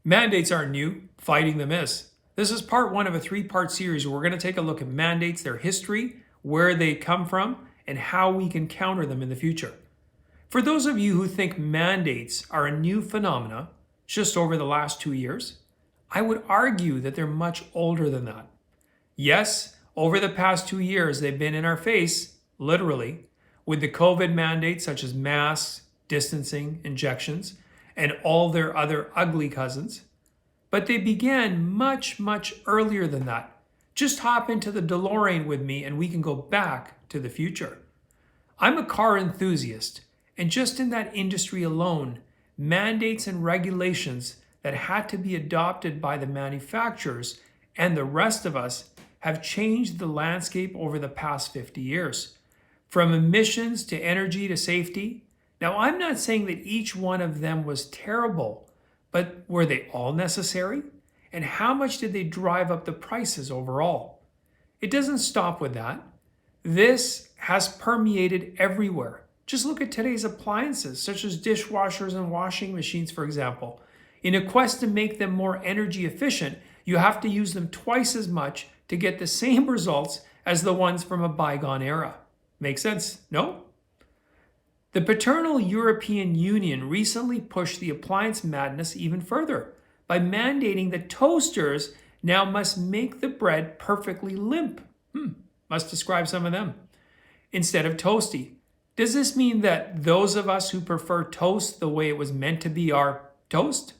Mandates aren't new, fighting them is. This is part one of a three-part series where we're going to take a look at mandates, their history, where they come from, and how we can counter them in the future. For those of you who think mandates are a new phenomena just over the last 2 years, I would argue that they're much older than that. Yes, over the past 2 years, they've been in our face, literally, with the COVID mandates such as masks, distancing, injections, and all their other ugly cousins. But they began much, much earlier than that. Just hop into the DeLorean with me and we can go back to the future. I'm a car enthusiast, and just in that industry alone, mandates and regulations that had to be adopted by the manufacturers and the rest of us have changed the landscape over the past 50 years. From emissions to energy to safety. Now, I'm not saying that each one of them was terrible, but were they all necessary? And how much did they drive up the prices overall? It doesn't stop with that. This has permeated everywhere. Just look at today's appliances, such as dishwashers and washing machines, for example. In a quest to make them more energy efficient, you have to use them twice as much to get the same results as the ones from a bygone era. Make sense? No? The paternal European Union recently pushed the appliance madness even further by mandating that toasters now must make the bread perfectly limp. Must describe some of them. Instead of toasty. Does this mean that those of us who prefer toast the way it was meant to be are toast?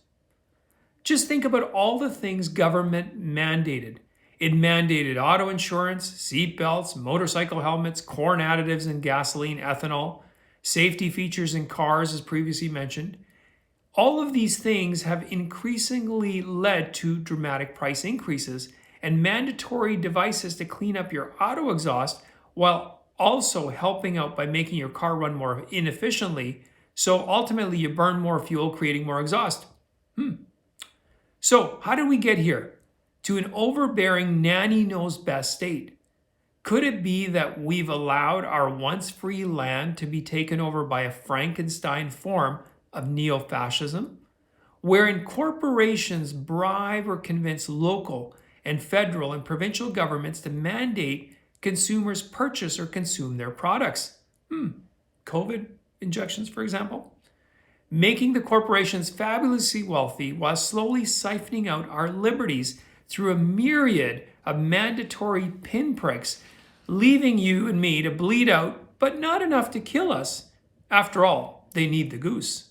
Just think about all the things government mandated. It mandated auto insurance, seat belts, motorcycle helmets, corn additives in gasoline, ethanol, safety features in cars, as previously mentioned. All of these things have increasingly led to dramatic price increases and mandatory devices to clean up your auto exhaust while also helping out by making your car run more inefficiently. So ultimately you burn more fuel, creating more exhaust. So how did we get here? To an overbearing nanny knows best state. Could it be that we've allowed our once free land to be taken over by a Frankenstein form of Neofascism, wherein corporations bribe or convince local and federal and provincial governments to mandate consumers purchase or consume their products? COVID injections, for example? Making the corporations fabulously wealthy while slowly siphoning out our liberties through a myriad of mandatory pinpricks, leaving you and me to bleed out, but not enough to kill us. After all, they need the goose.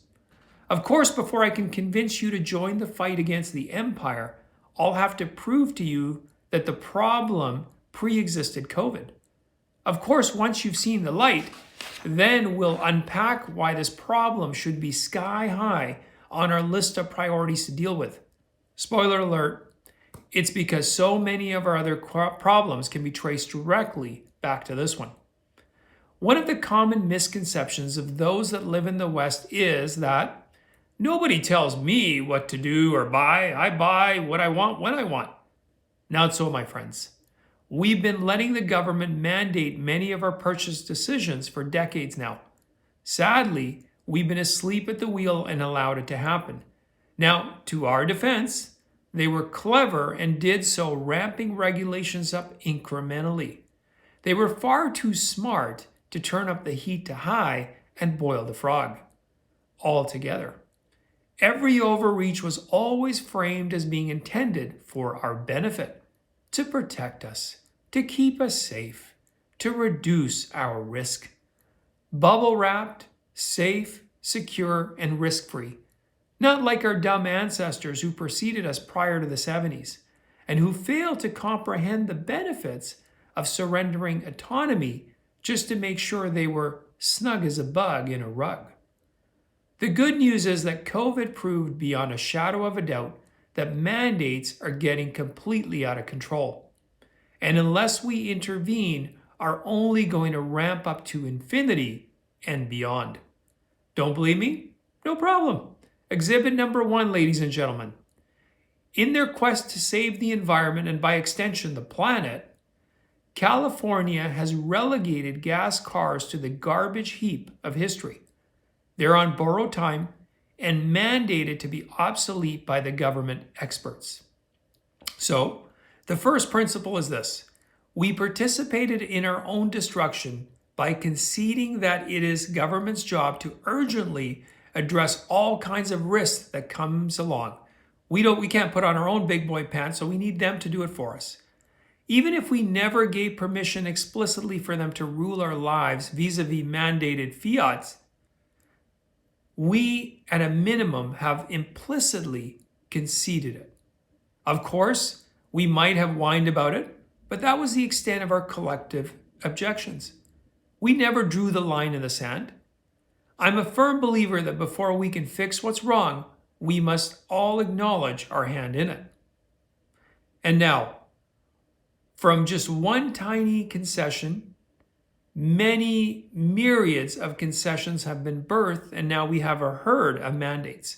Of course, before I can convince you to join the fight against the empire, I'll have to prove to you that the problem pre-existed COVID. Of course, once you've seen the light, then we'll unpack why this problem should be sky high on our list of priorities to deal with. Spoiler alert, it's because so many of our other problems can be traced directly back to this one. One of the common misconceptions of those that live in the West is that nobody tells me what to do or buy. I buy what I want when I want. Not so, my friends. We've been letting the government mandate many of our purchase decisions for decades now. Sadly, we've been asleep at the wheel and allowed it to happen. Now, to our defense, they were clever and did so ramping regulations up incrementally. They were far too smart to turn up the heat to high and boil the frog altogether. Every overreach was always framed as being intended for our benefit, to protect us, to keep us safe, to reduce our risk. Bubble wrapped, safe, secure, and risk-free. Not like our dumb ancestors who preceded us prior to the 70s and who failed to comprehend the benefits of surrendering autonomy just to make sure they were snug as a bug in a rug. The good news is that COVID proved beyond a shadow of a doubt that mandates are getting completely out of control. And unless we intervene, are only going to ramp up to infinity and beyond. Don't believe me? No problem. Exhibit number 1, ladies and gentlemen. In their quest to save the environment and by extension the planet, California has relegated gas cars to the garbage heap of history. They're on borrowed time and mandated to be obsolete by the government experts. So, the first principle is this: we participated in our own destruction by conceding that it is government's job to urgently address all kinds of risks that comes along. We can't put on our own big boy pants, so we need them to do it for us. Even if we never gave permission explicitly for them to rule our lives vis-a-vis mandated fiats, we at a minimum have implicitly conceded it. Of course, we might have whined about it, but that was the extent of our collective objections. We never drew the line in the sand. I'm a firm believer that before we can fix what's wrong, we must all acknowledge our hand in it. And now, from just one tiny concession, many myriads of concessions have been birthed, and now we have a herd of mandates.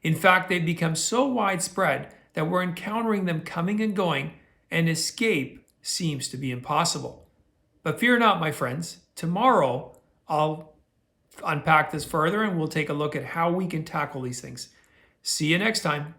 In fact, they've become so widespread that we're encountering them coming and going, and escape seems to be impossible. But fear not, my friends. Tomorrow, I'll unpack this further and we'll take a look at how we can tackle these things. See you next time.